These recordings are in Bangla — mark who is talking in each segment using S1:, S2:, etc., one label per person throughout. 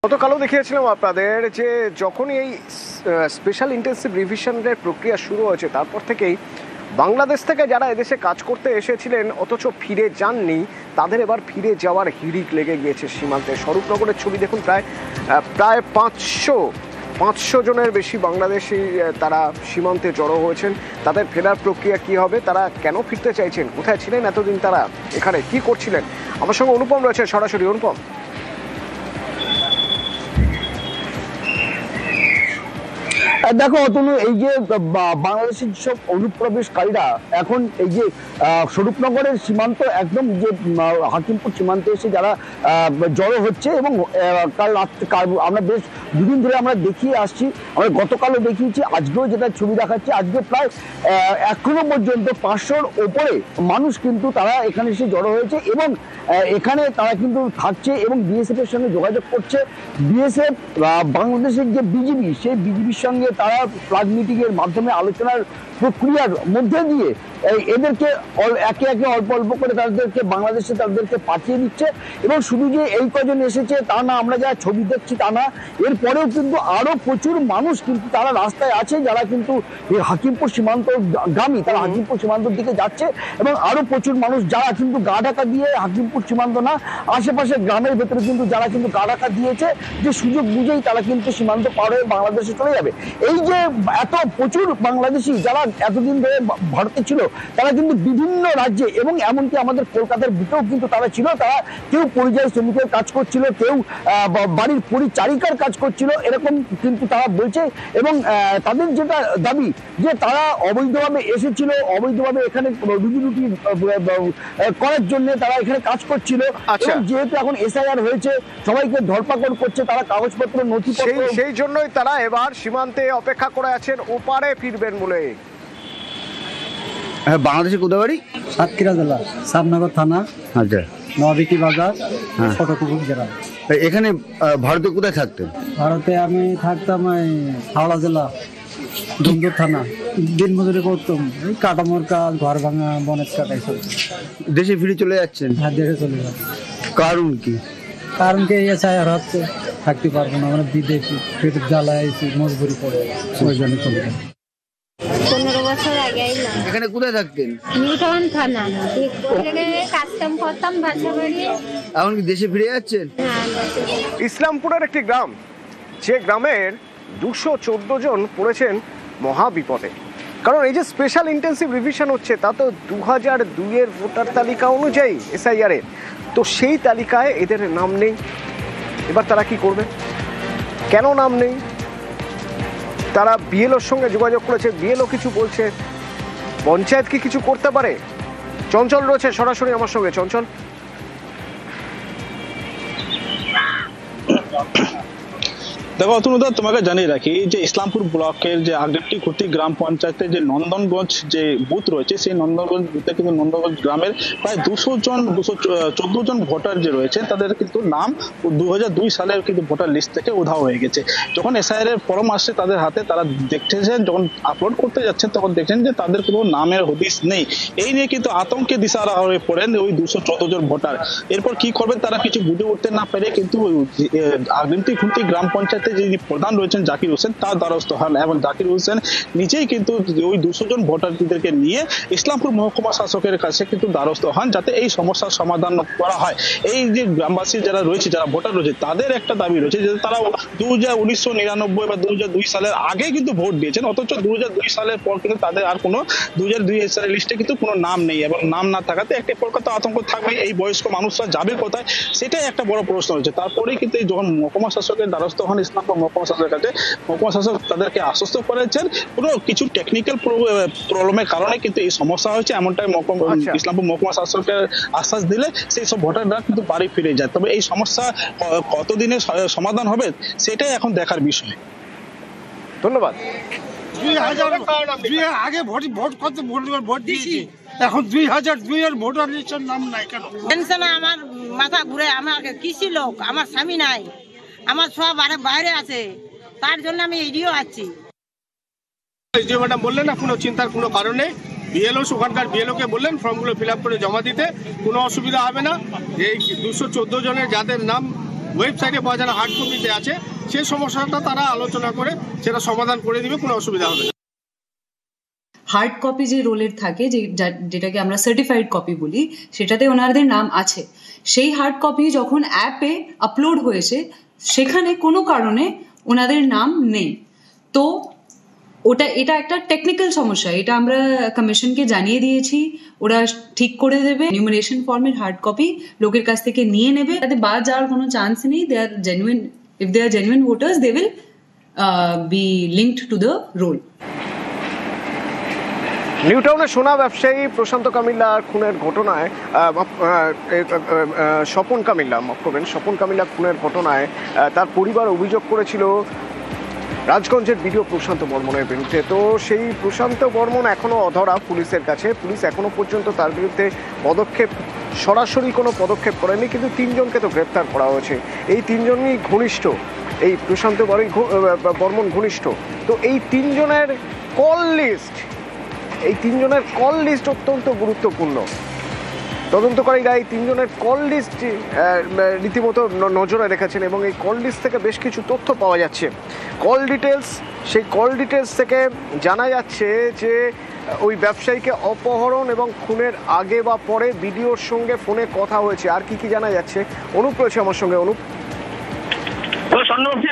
S1: গতকালও দেখিয়েছিলাম আপনাদের যে যখনই এই স্পেশাল ইন্টেন্সিভ রিভিশনের প্রক্রিয়া শুরু হয়েছে তারপর থেকেই বাংলাদেশ থেকে যারা এদেশে কাজ করতে এসেছিলেন অথচ ফিরে যাননি তাদের এবার ফিরে যাওয়ার হিড়িক লেগে গিয়েছে সীমান্তে। স্বরূপনগরের ছবি দেখুন, প্রায় 500 জনের বেশি বাংলাদেশি তারা সীমান্তে জড়ো হয়েছেন। তাদের ফেরার প্রক্রিয়া কি হবে, তারা কেন ফিরতে চাইছেন, কোথায় ছিলেন এতদিন, তারা এখানে কি করছিলেন? আমার সঙ্গে অনুপম রয়েছে সরাসরি। অনুপম,
S2: দেখো অতনু, এই যে বাংলাদেশের সব অনুপ্রবেশকারীরা এখন এই যে স্বরূপনগরের সীমান্ত একদম যে হাকিমপুর সীমান্তে এসে যারা জড়ো হচ্ছে এবং কাল আমরা বেশ দুদিন ধরে আমরা দেখিয়ে আসছি, আমরা গতকালও দেখিয়েছি, আজকেও যেটা ছবি দেখাচ্ছি, আজকে প্রায় এখনো পর্যন্ত 500-র ওপরে মানুষ কিন্তু তারা এখানে এসে জড়ো হয়েছে এবং এখানে তারা কিন্তু থাকছে এবং বিএসএফ এর সঙ্গে যোগাযোগ করছে। বিএসএফ বাংলাদেশের যে বিজিবি, সেই বিজিবির সঙ্গে তারা ফ্ল্যাগ মিটিং এর মাধ্যমে আলোচনার প্রক্রিয়ার মধ্যে দিয়ে এদেরকে একে একে অল্প অল্প করে তাদেরকে বাংলাদেশে তাদেরকে পাঠিয়ে দিচ্ছে। এবং শুধু যে এই কজন এসেছে তা না, আমরা যা ছবি দেখছি তা না, এরপরেও কিন্তু আরো প্রচুর মানুষ কিন্তু তারা রাস্তায় আছে যারা কিন্তু হাকিমপুর সীমান্তগামী, তারা হাকিমপুর সীমান্তের দিকে যাচ্ছে এবং আরো প্রচুর মানুষ যারা কিন্তু গা ঢাকা দিয়ে হাকিমপুর সীমান্ত না, আশেপাশে গ্রামের ভেতরে কিন্তু যারা কিন্তু গা ঢাকা দিয়েছে যে সুযোগ বুঝেই তারা কিন্তু সীমান্ত পার হয়ে বাংলাদেশে চলে যাবে। এই যে এত প্রচুর বাংলাদেশি যারা এতদিন ধরে ভারতে ছিল, তারা কিন্তু বিভিন্ন রাজ্যে এবং এমনকি আমাদের কলকাতার বুকেও কিন্তু তারা ছিল। তারা কেউ পরিযায়ী শ্রমিকের কাজ করছিল, কেউ বাড়ির পরিচারিকার কাজ করছিল, এরকম কিন্তু তারা বলছে। এবং তাদের যেটা দাবি যে তারা অবৈধভাবে এসেছিল, অবৈধভাবে এখানে রুজি রুটি করার জন্য তারা এখানে কাজ করছিল। যেহেতু এখন এসআইআর হয়েছে, সবাইকে ধরপাকড় করছে, তারা কাগজপত্র নথিপত্র,
S1: সেই জন্যই তারা এবার সীমান্তে অপেক্ষা করে আছেন ওপারে ফিরবেন বলে।
S2: হ্যাঁ, বাংলাদেশের কোথায় বাড়ি?
S3: সাতক্ষীরা জেলা, সাবনগর থানা,
S2: আচ্ছা,
S3: নবিকি বাজার, ছোটকুকুর জেলা।
S2: এখানে ভারতে কোথায় থাকতেন?
S3: ভারতে আমি থাকতাম হাওড়া জেলা, দুমদুর থানা। দিন মজুরি করতাম, এই কাটামোর কাজ, ঘর ভাঙা, বনের কাজ এইসব।
S2: দেশে ফিরে চলে যাচ্ছেন?
S3: হ্যাঁ, দেশে চলে যাচ্ছে।
S2: কারণ কি?
S3: কারণ কি এসআইআর হচ্ছে, থাকতে পারবো না, আমরা বিদেশি পেটের জ্বালায় মজবুরি করে ওই জন্য চলে যাচ্ছে।
S4: 15 বছর আগে আইলাম।
S2: এখানে কোথায় থাকতেন?
S4: নিউটাউন থানা, কাজকাম করতাম, বাসা বাড়ি।
S2: এখন কি দেশে ফিরে যাচ্ছেন?
S1: ইসলামপুরের একটি গ্রাম, যে গ্রামের 214 জন পড়েছেন মহা বিপদে। কারণ এই যে স্পেশাল ইন্টেন্সিভ রিভিশন হচ্ছে তা তো 2002-এর ভোটার তালিকা অনুযায়ী এসআইআর এর, তো সেই তালিকায় এদের নাম নেই। এবার তারা কি করবে, কেন নাম নেই? তারা বিএলওর সঙ্গে যোগাযোগ করেছে, বিএলও কিছু বলছে, পঞ্চায়েত কি কিছু করতে পারে? চঞ্চল রয়েছে সরাসরি আমার সঙ্গে। চঞ্চল,
S5: দেখো অতনুদা, তোমাকে জানিয়ে রাখি যে ইসলামপুর ব্লকের যে আগেরটি খুঁটি গ্রাম পঞ্চায়েতের যে নন্দনগঞ্জ যে বুথ রয়েছে, সেই নন্দনগঞ্জ বুথে কিন্তু নন্দনগঞ্জ গ্রামের প্রায় 214 জন ভোটার যে রয়েছে তাদের কিন্তু নাম 2002 সালের কিন্তু ভোটার লিস্ট থেকে উধাও হয়ে গেছে। যখন এসআইআর এর ফর্ম আসছে তাদের হাতে, তারা দেখতেছেন, যখন আপলোড করতে যাচ্ছেন তখন দেখছেন যে তাদের কোনো নামের হদিস নেই। এই নিয়ে কিন্তু আতঙ্কে দিশাহারা হয়ে পড়েন ওই 214 জন ভোটার। এরপর কি করবেন তারা কিছু বুঝে উঠতে না পেরে কিন্তু আগেরটি খুঁটি গ্রাম পঞ্চায়েত যিনি প্রধান রয়েছেন জাকির হোসেন, তার দ্বারস্থ হন এবং জাকির হোসেন নিজেই কিন্তু ওই 200 জন ভোটারদেরকে নিয়ে ইসলামপুর মহকুমা শাসকের কাছে কিন্তু দ্বারস্থ হন যাতে এই সমস্যার সমাধান করা হয়। এই যে গ্রামবাসী যারা রয়েছে, যারা ভোটার রয়েছে, তাদের একটা দাবি রয়েছে যে তারা 1999 বা 2002 সালের আগে কিন্তু ভোট দিয়েছেন, অথচ 2002 সালের পর কিন্তু তাদের আর কোনো 2002 সালের লিস্টে কিন্তু কোনো নাম নেই। এবং নাম না থাকাতে একটা প্রকার আতঙ্ক থাকবে, এই বয়স্ক মানুষরা যাবে কোথায়, সেটাই একটা বড় প্রশ্ন রয়েছে। তারপরেই কিন্তু যখন মহকুমা শাসকের দ্বারস্থ হন ইসলামপুর মহকুমা শাসকের কাছে, মহকুমা শাসক তাদেরকে আশ্বস্ত করেছেন কোনো কিছু টেকনিক্যাল প্রবলেমের কারণে কিন্তু এই সমস্যা হয়েছে, এমনটাই ইসলামপুর মহকুমা শাসকের আশ্বাস দিলে সেই সব ভোটাররা কিন্তু বাড়ি ফিরে যায়। তবে এই সমস্যা কতদিনে সমাধান হবে সেটাই এখন দেখার বিষয়।
S1: ধন্যবাদ।
S6: আগে ভোট দিয়েছি, এখন 2002-এর ভোটার লিস্টের নাম নাই কেন?
S7: টেনশনে আমার মাথা ঘুরে। আমার কৃষি লোক, আমার স্বামী নাই, আমার সব বাইরে আছে, তার জন্য আমি এডিও আছি।
S6: এসডিও ম্যাডাম বললেন না কোনো চিন্তার কোনো কারণে, বিএলও ওখানকার বিএলওকে বললেন ফর্মগুলো ফিল আপ করে জমা দিতে, কোনো অসুবিধা হবে না। এই 214 জনের যাদের নাম ওয়েবসাইটে পাওয়া যারা হার্ড কপিতে আছে সেই সমস্যাটা তারা আলোচনা করে সেটা সমাধান করে দিবে, কোনো অসুবিধা হবে না।
S8: হার্ড কপি যে রোলের থাকে, যেটাকে আমরা সার্টিফাইড কপি বলি, সেটাতে ওনাদের নাম আছে। সেই হার্ড কপি যখন অ্যাপে আপলোড হয়েছে সেখানে কোনো কারণে ওনাদের নাম নেই, তো এটা একটা টেকনিক্যাল সমস্যা। এটা আমরা কমিশনকে জানিয়ে দিয়েছি, ওরা ঠিক করে দেবে। নিউমারেশন ফর্মের হার্ড কপি লোকের কাছ থেকে নিয়ে নেবে, তাতে বাদ যাওয়ার কোনো চান্স নেই। They are genuine, if they are genuine voters they will be linked to the roll.
S1: New টাউনের সোনা ব্যবসায়ী প্রশান্ত কামিল্লার খুনের ঘটনায় স্বপন কামিল্লা, মাফ করবেন, স্বপন কামিল্লা খুনের ঘটনায় তার পরিবার অভিযোগ করেছিল রাজগঞ্জের বিডিও প্রশান্ত বর্মনের বিরুদ্ধে। তো সেই প্রশান্ত বর্মন এখনো অধরা পুলিশের কাছে। পুলিশ এখনো পর্যন্ত তার বিরুদ্ধে সরাসরি কোনো পদক্ষেপ করেনি, কিন্তু 3 জনকে তো গ্রেপ্তার করা হয়েছে। এই 3 জনই ঘনিষ্ঠ, এই প্রশান্ত বর্মন ঘনিষ্ঠ। তো এই 3 জনের কল লিস্ট অত্যন্ত গুরুত্বপূর্ণ। তদন্তকারীরা এই 3 জনের কল লিস্ট রীতিমতো নজরে রেখেছেন এবং এই কল লিস্ট থেকে বেশ কিছু তথ্য পাওয়া যাচ্ছে। সেই কল ডিটেলস থেকে জানা যাচ্ছে যে ওই ব্যবসায়ীকে অপহরণ এবং খুনের আগে বা পরে বিডিওর সঙ্গে ফোনে কথা হয়েছে। আর কি জানা যাচ্ছে, অনুপ রয়েছে আমার সঙ্গে। অনুপ,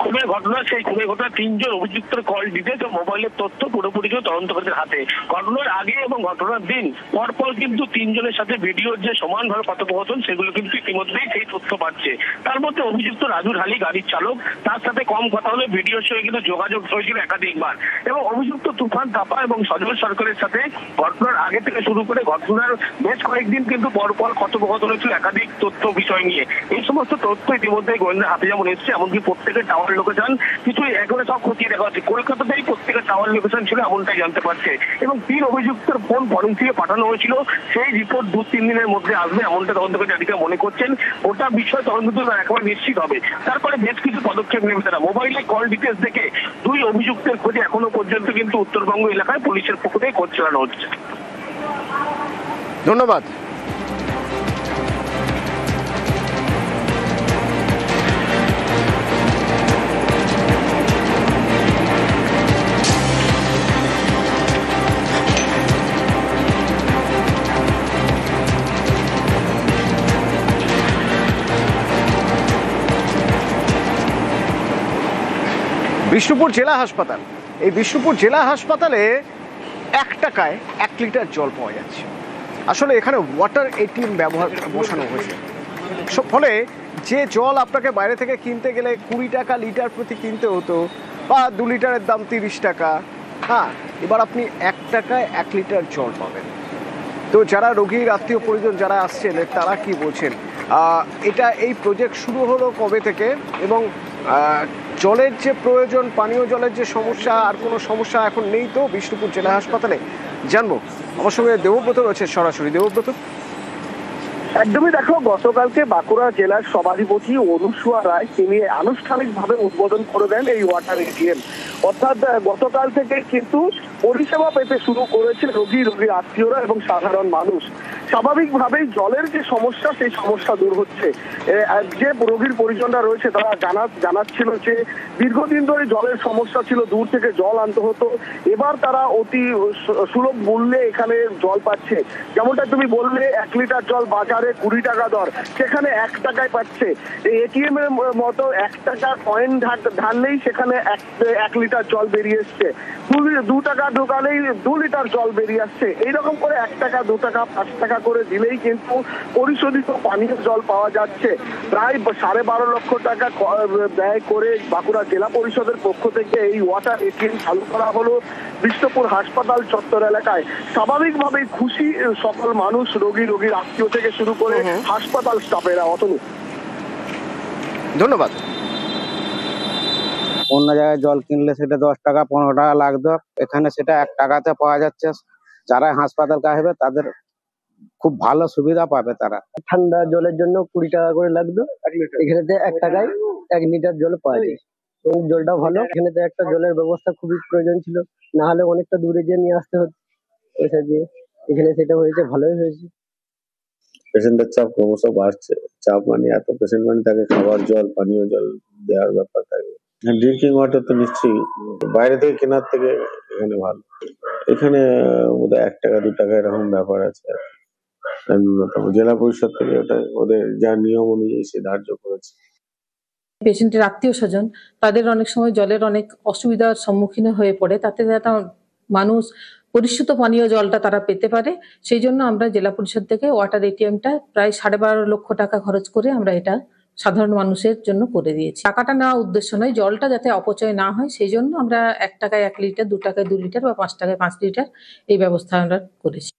S9: খুনের ঘটনা, সেই খুনের ঘটনা 3 জন অভিযুক্তের কল ডিটেলস ও মোবাইলের তথ্য পুরোপুরি তদন্তকারীদের হাতে। ঘটনার আগে এবং ঘটনার দিন পরপর কিন্তু 3 জনের সাথে ভিডিওর যে সমানভাবে কথোপকথন, সেগুলো কিন্তু ইতিমধ্যেই সেই তথ্য পাচ্ছে। তার মধ্যে অভিযুক্ত রাজু ঢালি গাড়ির চালক, তার সাথে কম কথা হলে ভিডিওর সঙ্গে কিন্তু যোগাযোগ হয়েছিল একাধিকবার। এবং অভিযুক্ত তুফান থাপা এবং সজল সরকারের সাথে ঘটনার আগে থেকে শুরু করে ঘটনার বেশ কয়েকদিন কিন্তু পরপর কথোপকথন হয়েছিল একাধিক তথ্য বিষয় নিয়ে। এই সমস্ত তথ্য ইতিমধ্যে গোয়েন্দা হাতে যেমন এসছে, এমনকি প্রত্যেকের টাওয়ার লোকেশন কিছু এগুলো সব খতিয়ে দেখা হচ্ছে। কলকাতাতেই প্রত্যেকের টাওয়ার লোকেশন ছিল এমনটাই জানতে পারছে। এবং 3 অভিযুক্তের ফোন ফরেন্সিকে পাঠানো হয়েছিল, সেই রিপোর্ট 2-3 দিনের মধ্যে আসবে এমনটা তদন্তকারীরা মনে করছেন। ওটা বিষয় তদন্ত একেবারে নিশ্চিত হবে, তারপরে বেশ কিছু পদক্ষেপ নেবে তারা। মোবাইলে কল ডিটেলস দেখে 2 অভিযুক্তের খোঁজে এখনো পর্যন্ত কিন্তু উত্তরবঙ্গ এলাকায় পুলিশের পক্ষ থেকে খোঁজ চালানো হচ্ছে।
S1: ধন্যবাদ। বিষ্ণুপুর জেলা হাসপাতাল, এই বিষ্ণুপুর জেলা হাসপাতালে 1 টাকায় 1 লিটার জল পাওয়া যাচ্ছে। আসলে এখানে ওয়াটার এটিএম বসানো হয়েছে, ফলে যে জল আপনাকে বাইরে থেকে কিনতে গেলে 20 টাকা লিটার প্রতি কিনতে হতো, বা 2 লিটারের দাম 30 টাকা, হ্যাঁ, এবার আপনি 1 টাকায় 1 লিটার জল পাবেন। তো যারা রোগীর আত্মীয় পরিজন যারা আসছেন তারা কি বলছেন, এই প্রজেক্ট শুরু হলো কবে থেকে, এবং জলের যে প্রয়োজন, পানীয় জলের যে সমস্যা, আর কোনো সমস্যা এখন নেই তো বিষ্ণুপুর জেলা হাসপাতালে, জানবো। আমার সঙ্গে দেবব্রত রয়েছে সরাসরি। দেবব্রত,
S10: একদমই, দেখো, গতকালকে বাঁকুড়া জেলার সভাধিপতি অনুসুয়া রায় তিনি আনুষ্ঠানিকভাবে উদ্বোধন করে দেন এই ওয়াটার এটিএম। অর্থাৎ গতকাল থেকে কিন্তু পরিষেবা পেতে শুরু করেছে রোগীর আত্মীয়রা এবং সাধারণ মানুষ। স্বাভাবিকভাবেই জলের যে সমস্যা, সেই সমস্যা দূর হচ্ছে। যে রোগীর পরিজনরা রয়েছে তারা জানাচ্ছিল যে দীর্ঘদিন ধরে জলের সমস্যা ছিল, দূর থেকে জল আনতে হতো। এবার তারা অতি সুলভ মূল্যে এখানে জল পাচ্ছে। যেমনটা তুমি বললে, 1 লিটার জল বাজারে 20 টাকা দর, সেখানে 1 টাকায় পাচ্ছে। এই এটিএম এর মতো 1 টাকা কয়েন ঢাললেই সেখানে 1 লিটার জল বেরিয়ে এসছে। 2 টাকা ঢোকালেই 2 লিটার জল বেরিয়ে আসছে। এইরকম করে 1 টাকা, 2 টাকা, 5 টাকা করে দিলেই কিন্তু পরিশোধিত পানীয় জল পাওয়া যাচ্ছে। প্রায় 12.5 লক্ষ টাকা ব্যয় করে বাঁকুড়া জেলা পরিষদের পক্ষ থেকে এই ওয়াটার এটিএম চালু করা হলো বিষ্ণুপুর হাসপাতাল চত্বর এলাকায়। স্বাভাবিকভাবেই খুশি সকল মানুষ, রোগীর আত্মীয় থেকে শুরু করে হাসপাতাল স্টাফেরা। অতনু,
S1: ধন্যবাদ।
S11: অন্য জায়গায় জল কিনলে সেটা 10 টাকা 15 টাকা লাগতো, এখানে সেটা 1 টাকাতে পাওয়া যাচ্ছে। যারা হাসপাতালকে আসবে তাদের খুব ভালো সুবিধা পাবে তারা।
S12: ঠান্ডা জলের জন্য 20 টাকা করে লাগতো, এখানেতে 1 টাকায় 1 লিটার জল পাওয়া যায়। এবং জলটা ভালো। এখানেতে একটা জলের ব্যবস্থা খুবই প্রয়োজন ছিল, না হলে অনেকটা দূরে গিয়ে নিয়ে আসতে হতো। এখানে সেটা হয়েছে, ভালোই হয়েছে।
S13: পেশেন্টের চাপ ক্রমশ বাড়ছে। চাপ মানে এত পেশেন্ট মানে তাকে খাবার জল, পানীয় জল দেওয়ার ব্যাপার থাকে। ড্রিঙ্কিং ওয়াটার তো নিশ্চয়ই বাইরে থেকে কেনার থেকে এখানে ভালো। এখানে বোধহয় 1 টাকা 2 টাকা এরকম ব্যাপার আছে আর কি। ন্যূনতম জেলা পরিষদ থেকে ওটা ওদের যা নিয়ম অনুযায়ী সে ধার্য করেছে।
S14: পেশেন্টের আত্মীয় স্বজন তাদের অনেক সময় জলের অনেক অসুবিধার সম্মুখীন হয়ে পড়ে, তাতে যাতে মানুষ পরিশুদ্ধ পানীয় জলটা তারা পেতে পারে সেই জন্য আমরা জেলা পরিষদ থেকে ওয়াটার এটিএমটা প্রায় 12.5 লক্ষ টাকা খরচ করে আমরা এটা সাধারণ মানুষের জন্য করে দিয়েছি। টাকাটা নেওয়া উদ্দেশ্য নয়, জলটা যাতে অপচয় না হয় সেই জন্য আমরা 1 টাকায় 1 লিটার, 2 টাকায় 2 লিটার বা 5 টাকায় 5 লিটার এই ব্যবস্থা আমরা করেছি।